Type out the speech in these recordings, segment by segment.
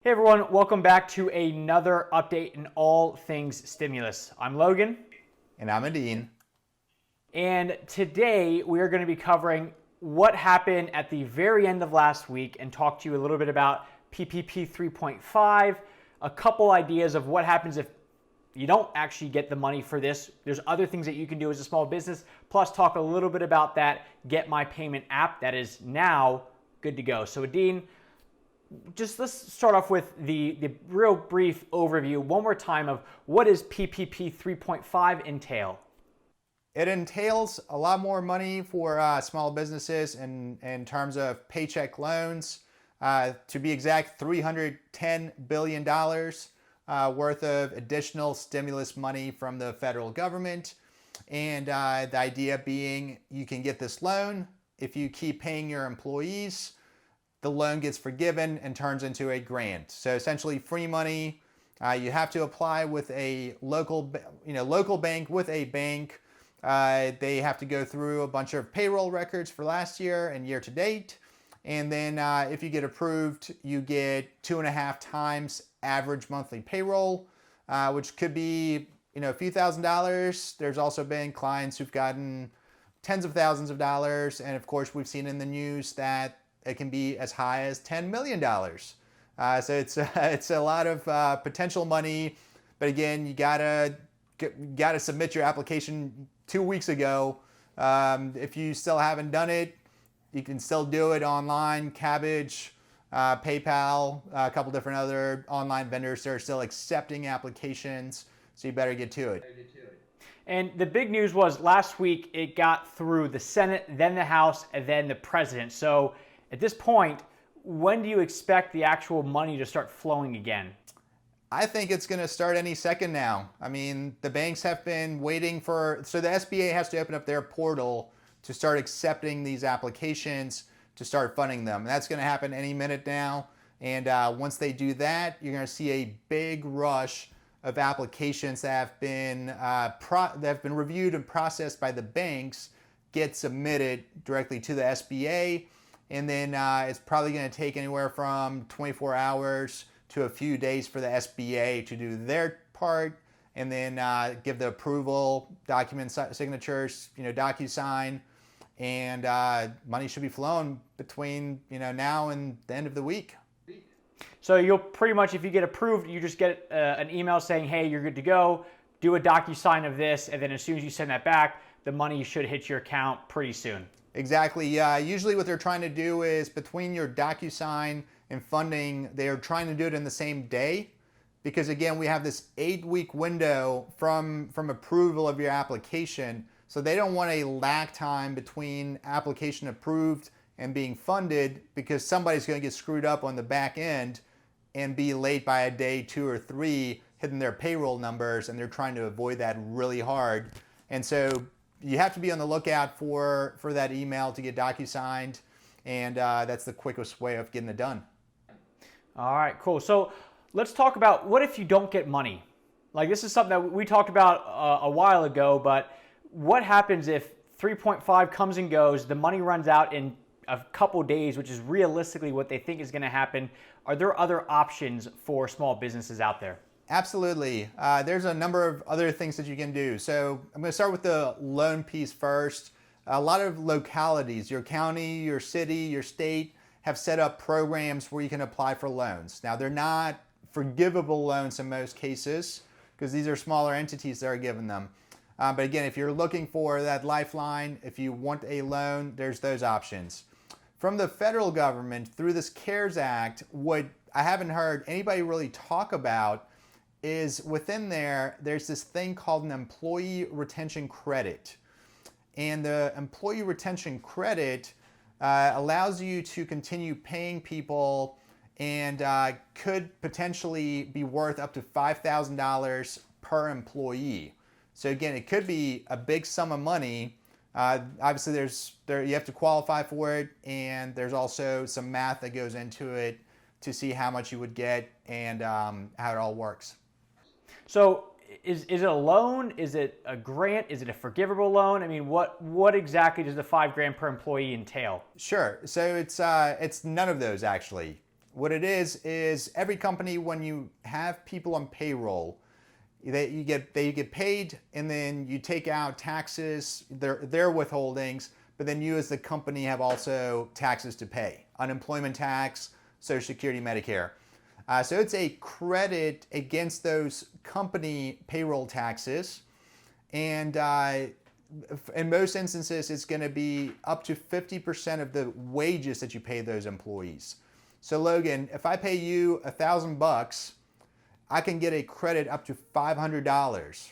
Hey everyone, welcome back to another update in all things stimulus. I'm Logan. And I'm Edin. And today we are going to be covering what happened at the very end of last week and talk to you a little bit about PPP 3.5, a couple ideas of what happens if you don't actually get the money for this. There's other things that you can do as a small business, plus talk a little bit about that Get My Payment app that is now good to go. So Edin, let's start off with the real brief overview one more time of what does PPP 3.5 entail? It entails a lot more money for small businesses in terms of paycheck loans. To be exact, $310 billion worth of additional stimulus money from the federal government. And the idea being you can get this loan if you keep paying your employees. The loan gets forgiven and turns into a grant. So essentially free money. You have to apply with a local bank with a bank. They have to go through a bunch of payroll records for last year and year to date. And then if you get approved, you get 2.5 times average monthly payroll, which could be a few $1,000s. There's also been clients who've gotten tens of thousands of dollars. And of course, we've seen in the news that it can be as high as $10 million. So it's a lot of potential money. But again, you gotta submit your application 2 weeks ago. If you still haven't done it, you can still do it online. Kabbage, PayPal, a couple different other online vendors are still accepting applications. So you better get to it. And the big news was last week it got through the Senate, then the House, and then the President. So at this point, when do you expect the actual money to start flowing again? I think it's going to start any second now. I mean, the banks have been waiting so the SBA has to open up their portal to start accepting these applications to start funding them. And that's going to happen any minute now. And once they do that, you're going to see a big rush of applications that have been reviewed and processed by the banks get submitted directly to the SBA. And then it's probably going to take anywhere from 24 hours to a few days for the SBA to do their part and then give the approval, document signatures, DocuSign, and money should be flowing between now and the end of the week. So you'll pretty much, if you get approved, you just get an email saying, hey, you're good to go, do a DocuSign of this, and then as soon as you send that back, the money should hit your account pretty soon. Exactly. Usually what they're trying to do is between your DocuSign and funding, they are trying to do it in the same day because, again, we have this 8-week window from approval of your application. So they don't want a lag time between application approved and being funded because somebody's going to get screwed up on the back end and be late by a day, 2 or 3, hitting their payroll numbers, and they're trying to avoid that really hard. And so you have to be on the lookout for that email to get DocuSigned, and that's the quickest way of getting it done. All right, cool. So let's talk about what if you don't get money? Like this is something that we talked about a while ago, but what happens if 3.5 comes and goes, the money runs out in a couple days, which is realistically what they think is going to happen? Are there other options for small businesses out there? Absolutely. There's a number of other things that you can do. So I'm going to start with the loan piece first. A lot of localities, your county, your city, your state, have set up programs where you can apply for loans. Now, they're not forgivable loans in most cases because these are smaller entities that are giving them. But again, if you're looking for that lifeline, if you want a loan, there's those options. From the federal government, through this CARES Act, what I haven't heard anybody really talk about is within there's this thing called an employee retention credit. And the employee retention credit allows you to continue paying people and could potentially be worth up to $5,000 per employee. So again, it could be a big sum of money. Obviously, you have to qualify for it, and there's also some math that goes into it to see how much you would get and how it all works. So is it a loan? Is it a grant? Is it a forgivable loan? I mean, what exactly does the $5,000 per employee entail? Sure. So it's none of those actually. What it is every company, when you have people on payroll, they get paid, and then you take out taxes, their withholdings, but then you as the company have also taxes to pay, unemployment tax, Social Security, Medicare. So it's a credit against those company payroll taxes, and in most instances, it's going to be up to 50% of the wages that you pay those employees. So Logan, if I pay you $1,000, I can get a credit up to $500.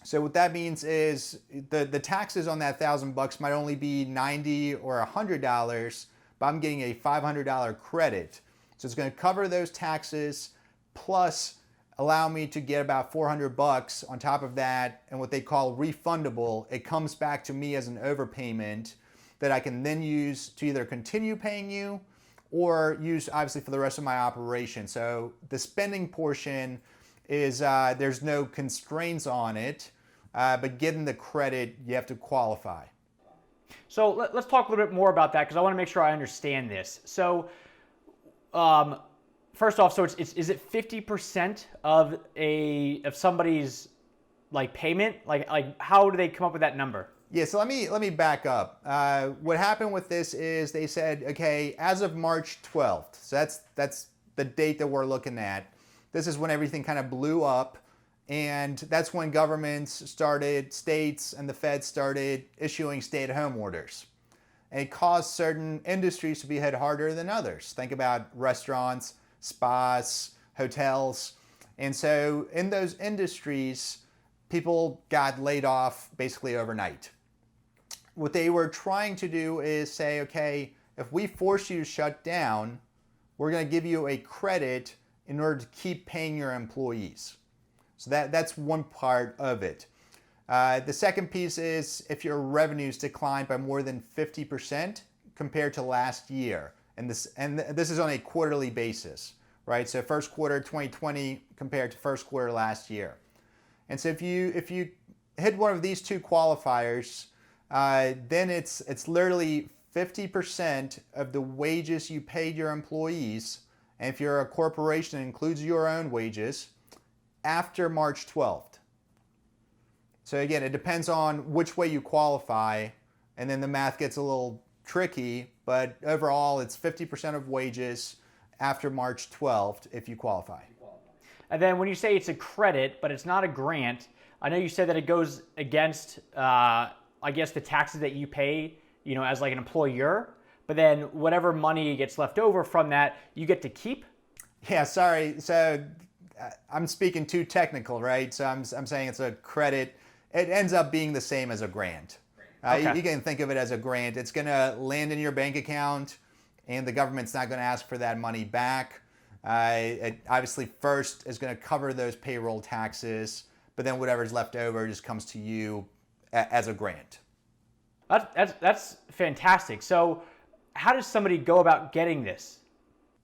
So what that means is the taxes on that $1,000 might only be $90 or $100, but I'm getting a $500 credit. So it's going to cover those taxes plus allow me to get about $400 on top of that, and what they call refundable. It comes back to me as an overpayment that I can then use to either continue paying you or use obviously for the rest of my operation. So the spending portion is there's no constraints on it, but getting the credit, you have to qualify. So let's talk a little bit more about that, because I want to make sure I understand this. So first off, so is it 50% of somebody's like payment? Like how do they come up with that number? Yeah, so let me back up. What happened with this is they said, okay, as of March 12th, so that's the date that we're looking at. This is when everything kind of blew up, and that's when governments started, states and the Fed started issuing stay-at-home orders. And it caused certain industries to be hit harder than others. Think about restaurants, spas, hotels. And so in those industries, people got laid off basically overnight. What they were trying to do is say, okay, if we force you to shut down, we're going to give you a credit in order to keep paying your employees. So that's one part of it. The second piece is if your revenues declined by more than 50% compared to last year. And this is on a quarterly basis, right? So first quarter 2020 compared to first quarter last year. And so if you hit one of these two qualifiers, then it's literally 50% of the wages you paid your employees. And if you're a corporation, it includes your own wages after March 12th. So again, it depends on which way you qualify, and then the math gets a little tricky, but overall it's 50% of wages after March 12th if you qualify. And then when you say it's a credit, but it's not a grant, I know you said that it goes against, I guess, the taxes that you pay, as like an employer, but then whatever money gets left over from that, you get to keep? Yeah, sorry. So I'm speaking too technical, right? So I'm saying it's a credit. It ends up being the same as a grant. Okay. You can think of it as a grant. It's going to land in your bank account, and the government's not going to ask for that money back. It obviously first is going to cover those payroll taxes, but then whatever's left over just comes to you as a grant. That's fantastic. So how does somebody go about getting this?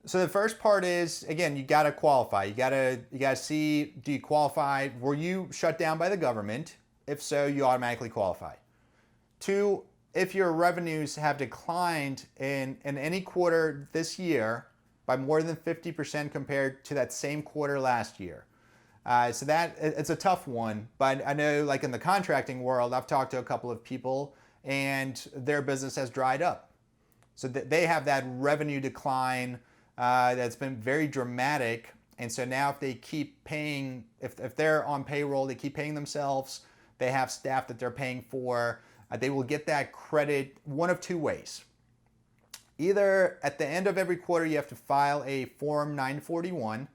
So the first part is, again, you got to qualify. You got to see, do you qualify? Were you shut down by the government? If so, you automatically qualify. 2, if your revenues have declined in any quarter this year by more than 50% compared to that same quarter last year. So that it's a tough one, but I know like in the contracting world, I've talked to a couple of people and their business has dried up. So they have that revenue decline that's been very dramatic. And so now if they keep paying, if they're on payroll, they keep paying themselves, they have staff that they're paying for, they will get that credit one of two ways. Either at the end of every quarter, you have to file a Form 941.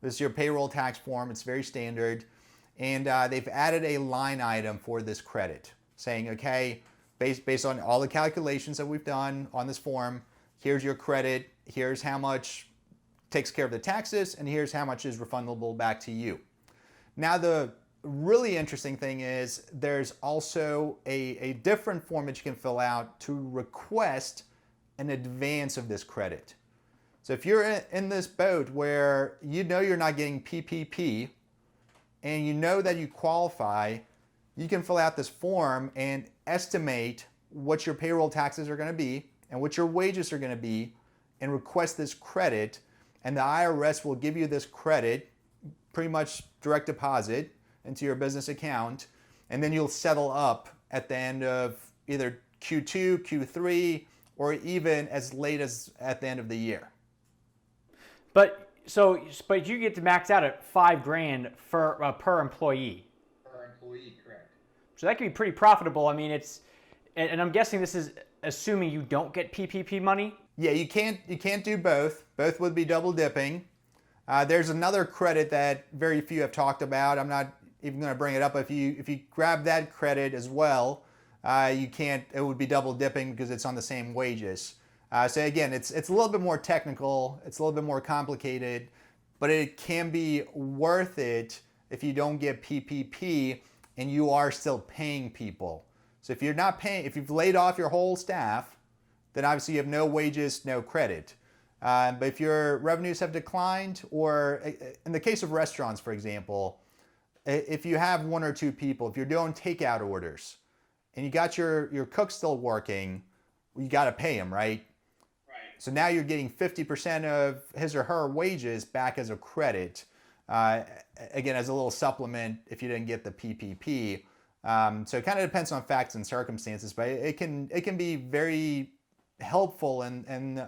This is your payroll tax form. It's very standard. And they've added a line item for this credit saying, okay, based on all the calculations that we've done on this form, here's your credit, here's how much takes care of the taxes, and here's how much is refundable back to you. Now, the really interesting thing is there's also a different form that you can fill out to request an advance of this credit. So if you're in this boat where you know you're not getting PPP and you know that you qualify, you can fill out this form and estimate what your payroll taxes are going to be and what your wages are going to be and request this credit, and the IRS will give you this credit, pretty much direct deposit into your business account, and then you'll settle up at the end of either Q2, Q3, or even as late as at the end of the year. But you get to max out at $5,000 for per employee. Per employee, correct. So that can be pretty profitable. I mean, and I'm guessing this is assuming you don't get PPP money. Yeah, you can't do both. Both would be double dipping. There's another credit that very few have talked about. I'm not even going to bring it up. If you grab that credit as well, you can't. It would be double dipping because it's on the same wages. So again, it's a little bit more technical. It's a little bit more complicated, but it can be worth it if you don't get PPP and you are still paying people. So if you're not paying, if you've laid off your whole staff, then obviously you have no wages, no credit. But if your revenues have declined, or in the case of restaurants, for example, if you have one or two people, if you're doing takeout orders and you got your cook still working, you got to pay him, right? So now you're getting 50% of his or her wages back as a credit, again, as a little supplement if you didn't get the PPP. So it kind of depends on facts and circumstances, but it can be very helpful, and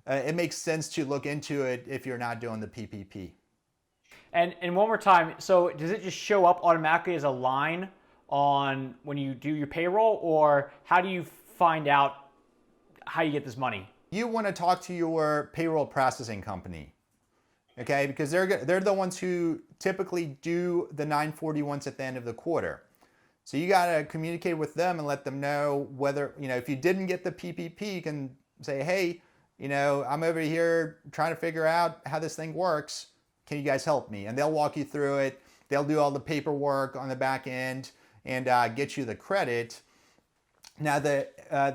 it makes sense to look into it if you're not doing the PPP. And one more time, so does it just show up automatically as a line on when you do your payroll, or how do you find out how you get this money? You want to talk to your payroll processing company, okay? Because they're the ones who typically do the 941s at the end of the quarter. So you got to communicate with them and let them know whether, if you didn't get the PPP, you can say, hey, I'm over here trying to figure out how this thing works. Can you guys help me? And they'll walk you through it. They'll do all the paperwork on the back end and get you the credit. Now the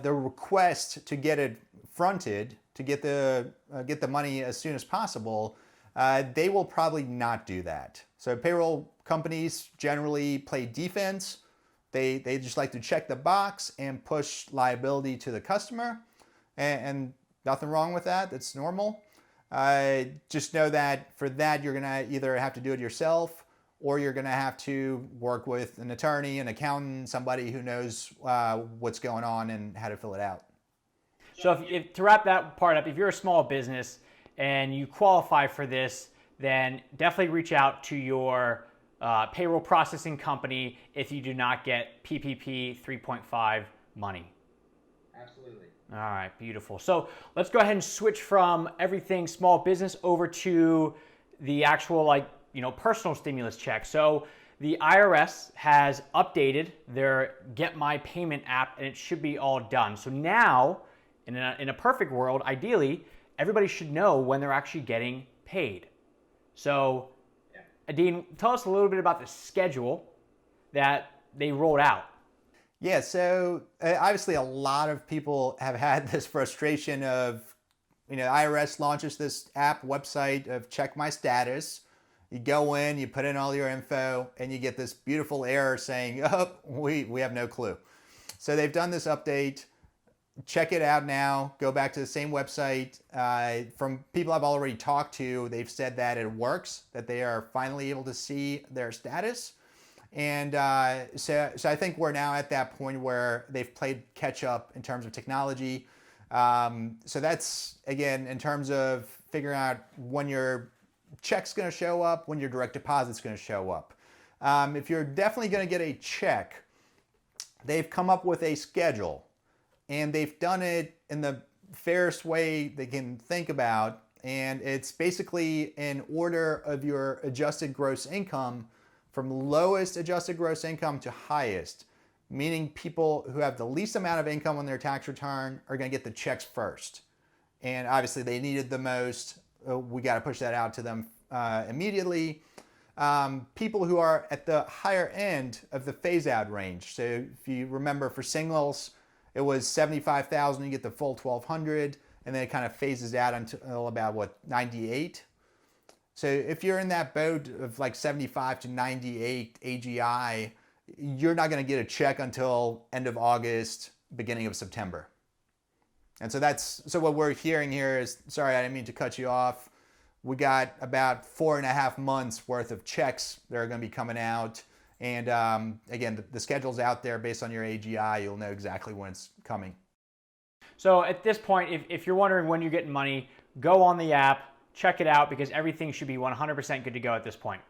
request to get it fronted, to get the money as soon as possible, they will probably not do that. So payroll companies generally play defense. They just like to check the box and push liability to the customer, and nothing wrong with that. That's normal. Just know that for that, you're gonna either have to do it yourself, or you're gonna have to work with an attorney, an accountant, somebody who knows what's going on and how to fill it out. So if to wrap that part up, if you're a small business and you qualify for this, then definitely reach out to your payroll processing company if you do not get PPP 3.5 money. Absolutely. All right, beautiful. So let's go ahead and switch from everything small business over to the actual personal stimulus check. So the IRS has updated their Get My Payment app, and it should be all done. So now, in a perfect world, ideally, everybody should know when they're actually getting paid. So, Edin, tell us a little bit about the schedule that they rolled out. Yeah, so obviously a lot of people have had this frustration of, IRS launches this app website of Check My Status. You go in, you put in all your info, and you get this beautiful error saying, oh, we have no clue. So they've done this update. Check it out now. Go back to the same website. From people I've already talked to, they've said that it works, that they are finally able to see their status. And so I think we're now at that point where they've played catch up in terms of technology. So that's, again, in terms of figuring out when your check's going to show up, when your direct deposit's going to show up. If you're definitely going to get a check, they've come up with a schedule. And they've done it in the fairest way they can think about. And it's basically in order of your adjusted gross income from lowest adjusted gross income to highest, meaning people who have the least amount of income on their tax return are going to get the checks first. And obviously they needed the most. We got to push that out to them immediately. People who are at the higher end of the phase out range. So if you remember, for singles, it was $75,000, you get the full $1,200, and then it kind of phases out until about 98. So if you're in that boat of like 75 to 98 AGI, you're not going to get a check until end of August, beginning of September. And so what we're hearing here is, sorry, I didn't mean to cut you off. We got about 4.5 months worth of checks that are going to be coming out. And again, the schedule's out there based on your AGI. You'll know exactly when it's coming. So at this point, if you're wondering when you're getting money, go on the app, check it out, because everything should be 100% good to go at this point.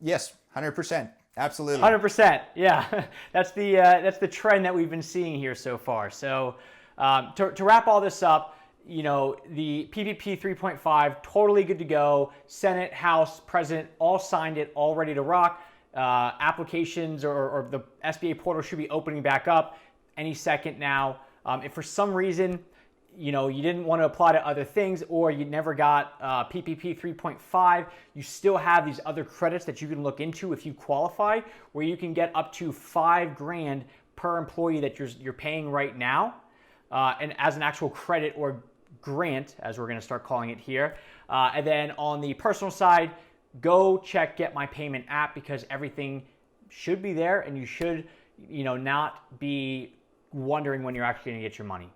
Yes, 100%. Absolutely. 100%. Yeah, that's the trend that we've been seeing here so far. So to wrap all this up, the PPP 3.5, totally good to go. Senate, House, President all signed it, all ready to rock. Applications or the SBA portal should be opening back up any second now. If for some reason, you didn't want to apply to other things, or you never got PPP 3.5, you still have these other credits that you can look into if you qualify, where you can get up to $5,000 per employee that you're paying right now, and as an actual credit or grant, as we're going to start calling it here. And then on the personal side, go check Get My Payment app, because everything should be there, and you should, not be wondering when you're actually going to get your money.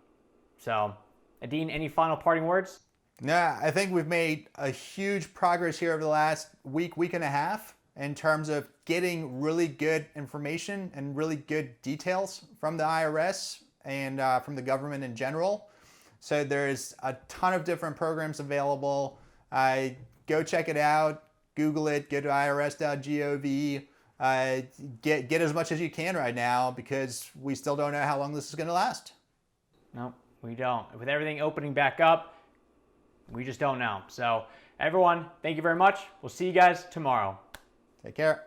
So, Edin, any final parting words? Yeah, I think we've made a huge progress here over the last week and a half in terms of getting really good information and really good details from the IRS and from the government in general. So there's a ton of different programs available. Go check it out. Google it. Go to irs.gov. Get as much as you can right now, because we still don't know how long this is going to last. No, we don't. With everything opening back up, we just don't know. So everyone, thank you very much. We'll see you guys tomorrow. Take care.